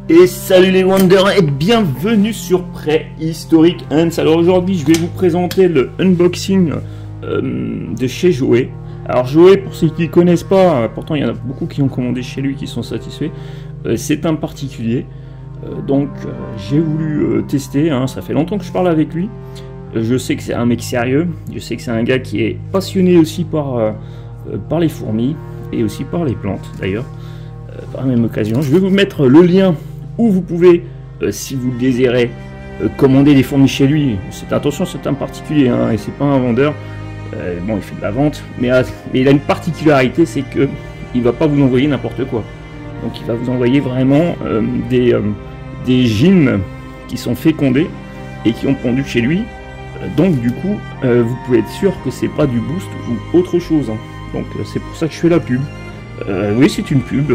Et salut les Wanderers et bienvenue sur Préhistoric Hunts. Alors aujourd'hui je vais vous présenter le unboxing de chez Joey. Alors Joey, pour ceux qui ne connaissent pas, pourtant il y en a beaucoup qui ont commandé chez lui qui sont satisfaits, c'est un particulier. Donc j'ai voulu tester, hein, ça fait longtemps que je parle avec lui. Je sais que c'est un mec sérieux, je sais que c'est un gars qui est passionné aussi par les fourmis et aussi par les plantes d'ailleurs. Par la même occasion, je vais vous mettre le lien où vous pouvez, si vous le désirez, commander des fourmis chez lui. Attention, c'est un particulier, hein, et c'est pas un vendeur. Bon, il fait de la vente, mais il a une particularité, c'est que il va pas vous envoyer n'importe quoi. Donc, il va vous envoyer vraiment des gînes qui sont fécondés et qui ont pondu chez lui. Donc, du coup, vous pouvez être sûr que c'est pas du boost ou autre chose. Hein. Donc, c'est pour ça que je fais la pub. Oui, c'est une pub.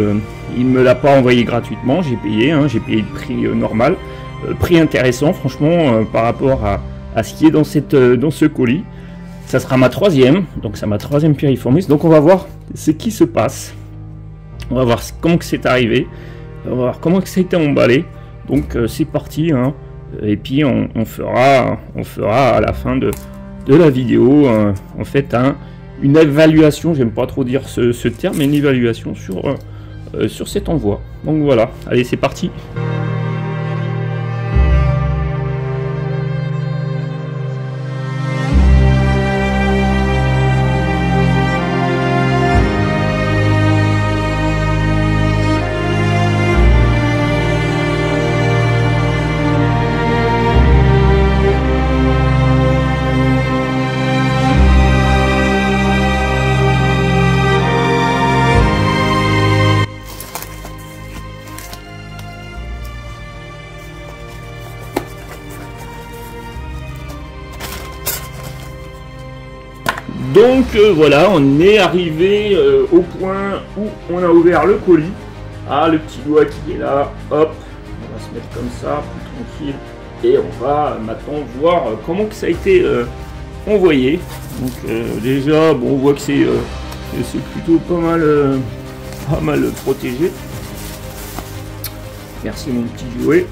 Il me l'a pas envoyé gratuitement, j'ai payé, hein, j'ai payé le prix normal, prix intéressant franchement par rapport à ce qui est dans ce colis. Ça sera ma troisième, donc c'est ma troisième piriformis. Donc on va voir ce qui se passe. On va voir comment que c'est arrivé, on va voir comment que ça a été emballé. Donc c'est parti, hein. Et puis on fera à la fin de la vidéo en fait une évaluation, j'aime pas trop dire ce terme, mais une évaluation sur cet envoi. Donc voilà, allez c'est parti. Donc voilà, on est arrivé au point où on a ouvert le colis. Ah, le petit doigt qui est là, hop, on va se mettre comme ça, plus tranquille. Et on va maintenant voir comment que ça a été envoyé. Donc déjà, bon, on voit que c'est plutôt pas mal protégé. Merci mon petit jouet.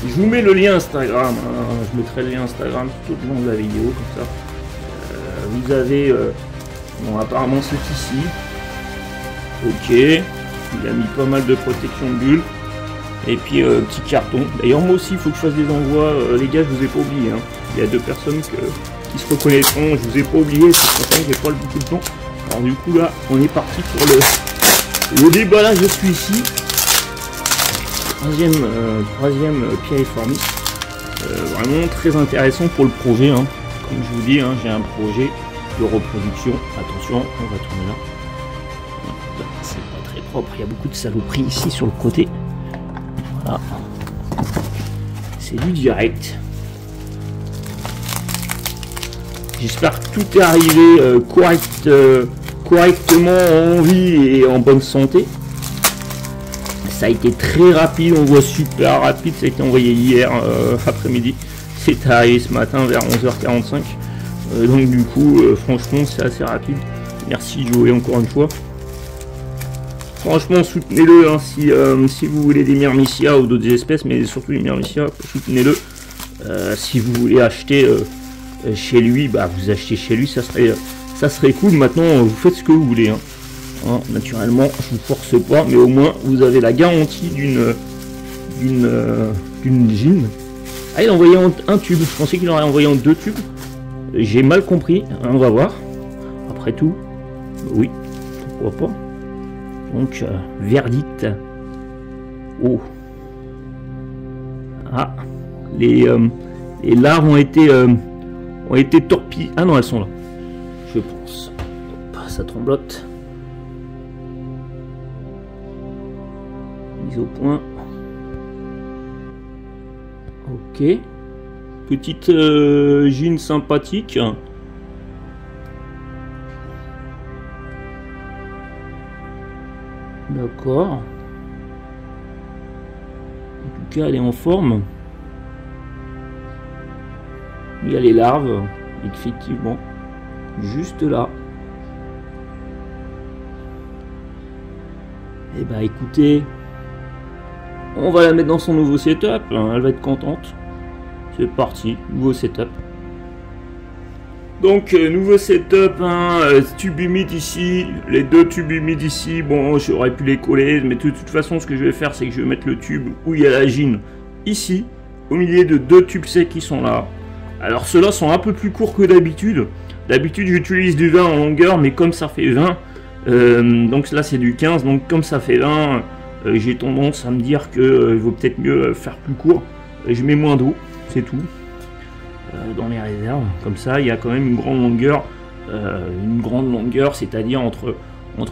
Je vous mets le lien Instagram, hein. Je mettrai le lien Instagram tout au long de la vidéo, comme ça. Vous avez, bon apparemment c'est ici, ok, il a mis pas mal de protection de bulles, et puis petit carton. D'ailleurs moi aussi il faut que je fasse des envois, les gars je vous ai pas oublié, hein. Il y a deux personnes qui se reconnaîtront, je vous ai pas oublié, c'est pour ça que j'ai pas beaucoup de temps. Alors du coup là on est parti pour le déballage de celui-ci, troisième piriformis, vraiment très intéressant pour le projet, hein. Comme je vous dis, hein, j'ai un projet de reproduction. Attention, on va tourner là. C'est pas très propre, il y a beaucoup de saloperies ici sur le côté. Voilà. C'est du direct. J'espère que tout est arrivé correctement en vie et en bonne santé. Ça a été très rapide, on voit super rapide, ça a été envoyé hier après-midi. C'est arrivé ce matin vers 11h45, donc du coup franchement c'est assez rapide. Merci Joey encore une fois. Franchement soutenez-le, hein, si vous voulez des myrmicias ou d'autres espèces, mais surtout les myrmicias, soutenez-le. Si vous voulez acheter chez lui, bah vous achetez chez lui, ça serait cool. Maintenant vous faites ce que vous voulez, hein. Hein, naturellement je vous force pas, mais au moins vous avez la garantie d'une gîne. Ah, il a envoyé un tube, je pensais qu'il aurait envoyé en 2 tubes. J'ai mal compris, on va voir. Après tout, oui, pourquoi pas. Donc, verdict. Oh. Ah, les larves ont été torpillées. Ah non, elles sont là, je pense. Hop, ça tremblote. Mise au point. Ok, petite gîne sympathique. D'accord. En tout cas, elle est en forme. Il y a les larves, effectivement, juste là. Eh ben, écoutez, On va la mettre dans son nouveau setup, elle va être contente. C'est parti, nouveau setup. Donc nouveau setup, tube humide ici, les deux tubes humides ici, bon j'aurais pu les coller, mais de toute façon ce que je vais faire c'est que je vais mettre le tube où il y a la gine ici, au milieu de deux tubes secs qui sont là. Alors ceux-là sont un peu plus courts que d'habitude. D'habitude j'utilise du 20 en longueur, mais comme ça fait 20, donc là c'est du 15, donc comme ça fait 20, j'ai tendance à me dire que il vaut peut-être mieux faire plus court. Je mets moins d'eau, c'est tout. Dans les réserves, comme ça il y a quand même une grande longueur, c'est-à-dire entre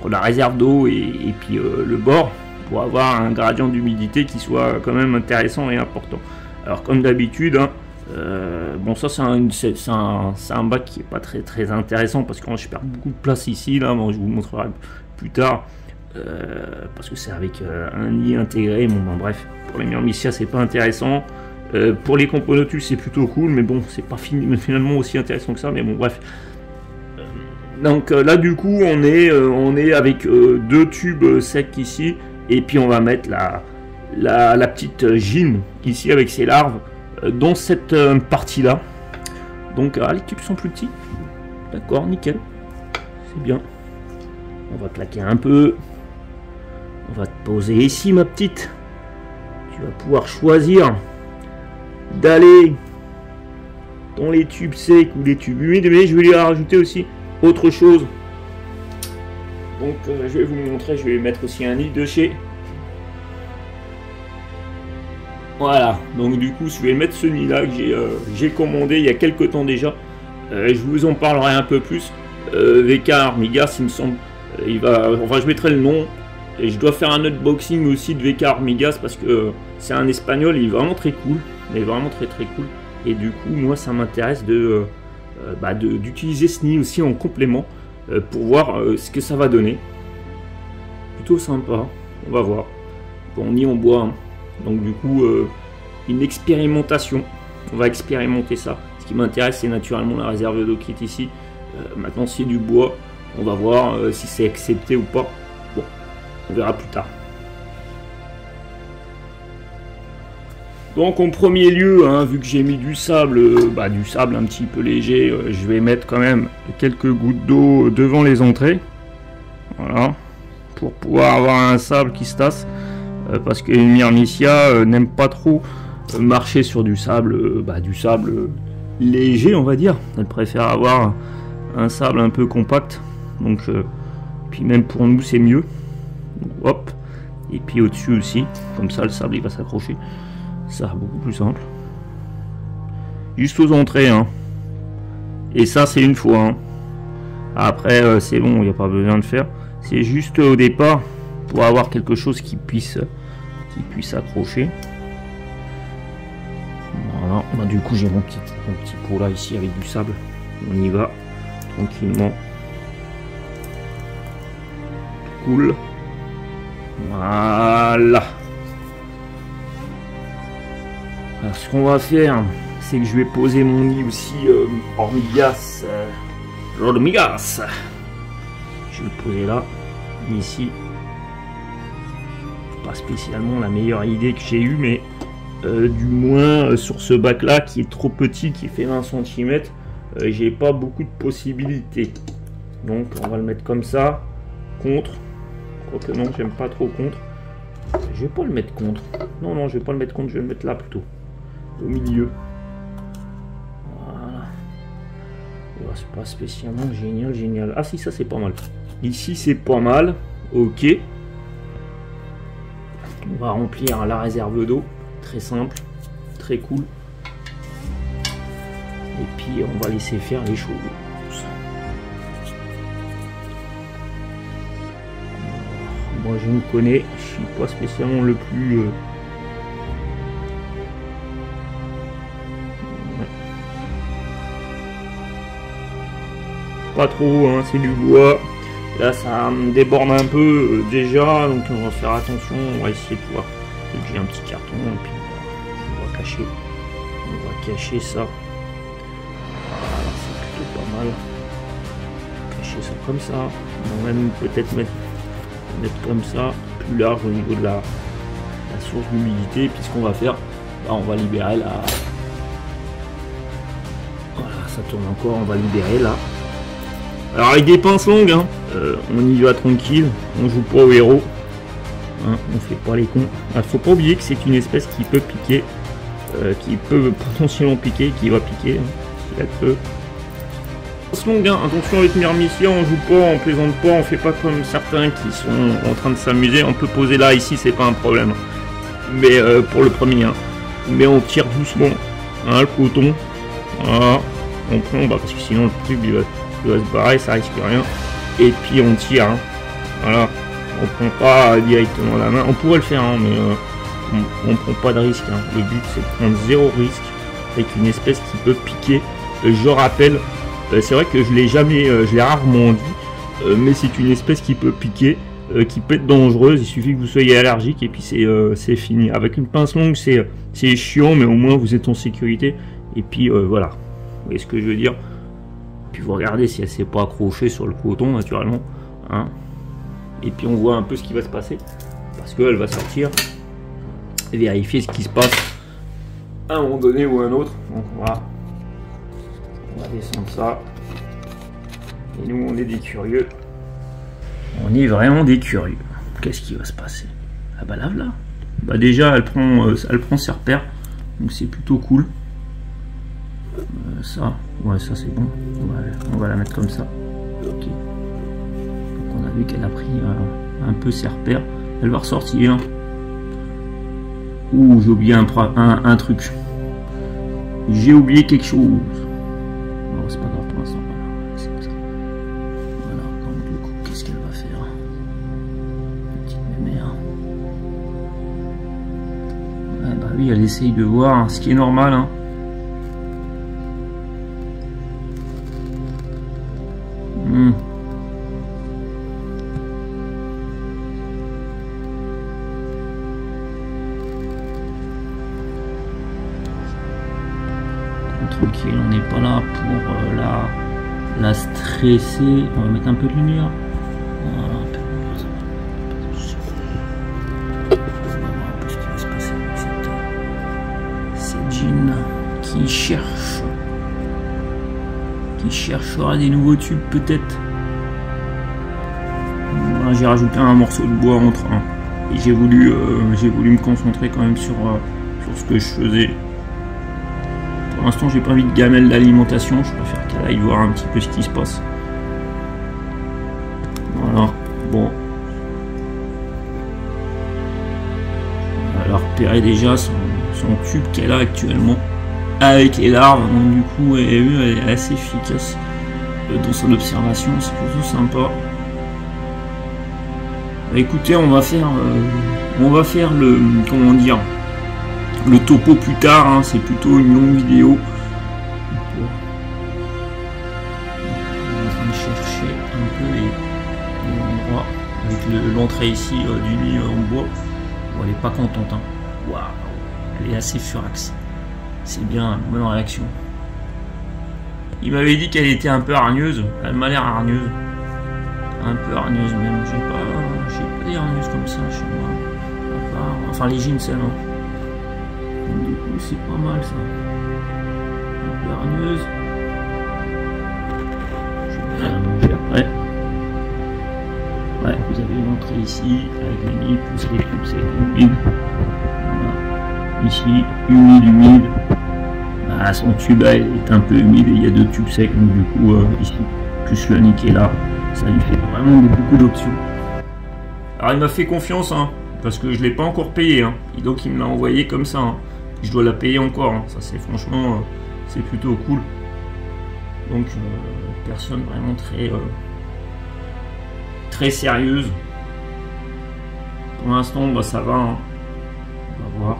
la réserve d'eau et puis le bord, pour avoir un gradient d'humidité qui soit quand même intéressant et important. Alors comme d'habitude, bon ça c'est un bac qui est pas très intéressant parce que je perds beaucoup de place ici, là, bon, je vous montrerai plus tard, parce que c'est avec un nid intégré, bon ben, bref, pour les myrmicias c'est pas intéressant. Pour les componotules c'est plutôt cool, mais bon c'est pas finalement aussi intéressant que ça, mais bon bref. Donc là du coup on est avec deux tubes secs ici, et puis on va mettre la petite gine ici avec ses larves dans cette partie là. Donc les tubes sont plus petits, d'accord, nickel, c'est bien. On va claquer un peu, on va te poser ici ma petite, tu vas pouvoir choisir d'aller dans les tubes secs ou les tubes humides, mais je vais lui rajouter aussi autre chose. Donc je vais vous montrer, je vais mettre aussi un nid de chez. Voilà, donc du coup je vais mettre ce nid là que j'ai commandé il y a quelques temps déjà. Je vous en parlerai un peu plus. VK Armigas, il me semble, enfin je mettrai le nom. Et je dois faire un unboxing aussi de VK Armigas parce que c'est un espagnol, il est vraiment très cool, mais vraiment très cool. Et du coup, moi, ça m'intéresse d'utiliser ce nid aussi en complément pour voir ce que ça va donner. Plutôt sympa, on va voir. Bon, nid en bois, hein. Donc du coup, une expérimentation. On va expérimenter ça. Ce qui m'intéresse, c'est naturellement la réserve d'eau qui est ici. Maintenant, c'est du bois. On va voir si c'est accepté ou pas. Bon. On verra plus tard. Donc en premier lieu, vu que j'ai mis du sable un petit peu léger, je vais mettre quand même quelques gouttes d'eau devant les entrées. Voilà. Pour pouvoir avoir un sable qui se tasse. Parce que les myrmicia n'aiment pas trop marcher sur du sable léger, on va dire. Elles préfèrent avoir un sable un peu compact. Donc puis même pour nous c'est mieux. Hop, et puis au-dessus aussi, comme ça le sable il va s'accrocher, ça beaucoup plus simple. Juste aux entrées, hein. Et ça c'est une fois, hein. Après c'est bon, il n'y a pas besoin de faire, c'est juste au départ pour avoir quelque chose qui puisse accrocher. Voilà, bah, du coup j'ai mon petit pot là ici avec du sable, on y va tranquillement, cool. Voilà. Alors ce qu'on va faire, c'est que je vais poser mon nid aussi Hormigas. Hormigas. Je vais le poser là, ici. Pas spécialement la meilleure idée que j'ai eue, mais du moins sur ce bac là qui est trop petit, qui fait 20 cm, j'ai pas beaucoup de possibilités. Donc on va le mettre comme ça, contre. Que non, j'aime pas trop contre. Je vais pas le mettre contre. Non, je vais pas le mettre contre, je vais le mettre là plutôt. Au milieu. Voilà. Ouais, c'est pas spécialement génial. Ah si, ça c'est pas mal. Ici c'est pas mal. Ok. On va remplir la réserve d'eau. Très simple. Très cool. Et puis on va laisser faire les choses. Moi je me connais, je suis pas spécialement le plus... Pas trop, hein, c'est du bois. Là ça me déborde un peu déjà, donc on va faire attention, on va essayer de pouvoir... J'ai un petit carton, et puis on va cacher ça. Voilà, c'est plutôt pas mal. Cacher ça comme ça. On va même peut-être mettre comme ça, plus large au niveau de la source d'humidité. Et puis ce qu'on va faire, bah, on va libérer la... Voilà, ça tourne encore, on va libérer là. Alors avec des pinces longues, hein, on y va tranquille, on joue pas au héros. Hein, on fait pas les cons. Il faut pas oublier que c'est une espèce qui peut piquer, qui peut potentiellement piquer, qui va piquer, hein, si elle peut. Longue, hein, attention avec Myrmicia, on joue pas, on plaisante pas, on fait pas comme certains qui sont en train de s'amuser. On peut poser là, ici, c'est pas un problème. Mais pour le premier, hein. Mais on tire doucement, hein, le coton. Voilà, on prend, bah, parce que sinon le truc il va se barrer, ça risque rien. Et puis on tire, hein. Voilà. On prend pas directement la main, on pourrait le faire, hein, mais on prend pas de risque. Hein. Le but c'est de prendre zéro risque avec une espèce qui peut piquer. Je rappelle, c'est vrai que je l'ai rarement dit, mais c'est une espèce qui peut piquer, qui peut être dangereuse. Il suffit que vous soyez allergique et puis c'est fini. Avec une pince longue c'est chiant, mais au moins vous êtes en sécurité. Et puis voilà, vous voyez ce que je veux dire. Puis vous regardez si elle s'est pas accrochée sur le coton naturellement, hein. Et puis on voit un peu ce qui va se passer, parce qu'elle va sortir et vérifier ce qui se passe à un moment donné ou à un autre. Donc voilà, on va descendre ça. Et nous on est des curieux. On est vraiment des curieux. Qu'est-ce qui va se passer? Ah bah là, bah déjà elle prend ses repères, donc c'est plutôt cool. Ça, ouais, ça c'est bon. On va la mettre comme ça. Ok. On a vu qu'elle a pris un peu ses repères. Elle va ressortir. Ouh, j'ai oublié un truc. J'ai oublié quelque chose. Non, c'est pas grave pour l'instant. Voilà, c'est comme ça. Voilà, donc du coup, qu'est-ce qu'elle va faire? Petite mémère. Ouais, bah oui, elle essaye de voir, hein, ce qui est normal, hein. Tranquille, on n'est pas là pour la stresser. On va mettre un peu de lumière. Voilà, un peu de lumière, ça va. On va voir un peu ce qui va se passer avec cette Jean qui cherchera des nouveaux tubes peut-être. Voilà, j'ai rajouté un morceau de bois entre un. Et j'ai voulu me concentrer quand même sur ce que je faisais. Pour l'instant, j'ai pas envie de gamelle d'alimentation, je préfère qu'elle aille voir un petit peu ce qui se passe. Voilà, bon. Elle a repéré déjà son tube qu'elle a actuellement avec les larves, donc du coup, elle est assez efficace dans son observation, c'est plutôt sympa. Bah, écoutez, on va faire le, comment dire, le topo plus tard, hein, c'est plutôt une longue vidéo. On est en train de chercher un peu les endroits avec l'entrée ici du lit en bois. Bon, elle est pas contente, hein. Waouh, elle est assez furax. C'est bien, bonne réaction. Il m'avait dit qu'elle était un peu hargneuse. Elle m'a l'air hargneuse. Un peu hargneuse même. J'ai pas des hargneuses comme ça chez moi. Enfin les jeans, celles, hein. Du coup, c'est pas mal ça. Un peu hargneuse. Je vais la manger après. Ouais, vous avez une entrée ici avec les nids, plus les tubes secs humides. Voilà. Ici, humide. Bah, son tube est un peu humide et il y a deux tubes secs, donc du coup, ici, plus le nid qui est là, ça lui fait vraiment beaucoup d'options. Alors, il m'a fait confiance, hein, parce que je ne l'ai pas encore payé, hein, et donc il me l'a envoyé comme ça. Hein. Je dois la payer encore, hein. Ça c'est franchement, c'est plutôt cool. Donc, personne vraiment très sérieuse. Pour l'instant, bah, ça va, hein. On va voir.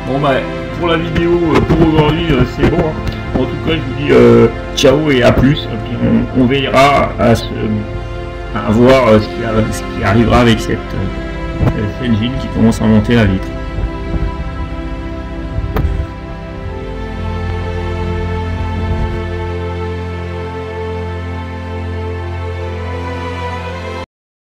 Bon bah, pour la vidéo, pour aujourd'hui, c'est bon. Hein. En tout cas, je vous dis ciao et à plus. Et puis on veillera à voir ce qui arrivera avec cette Jean qui commence à monter la vitre.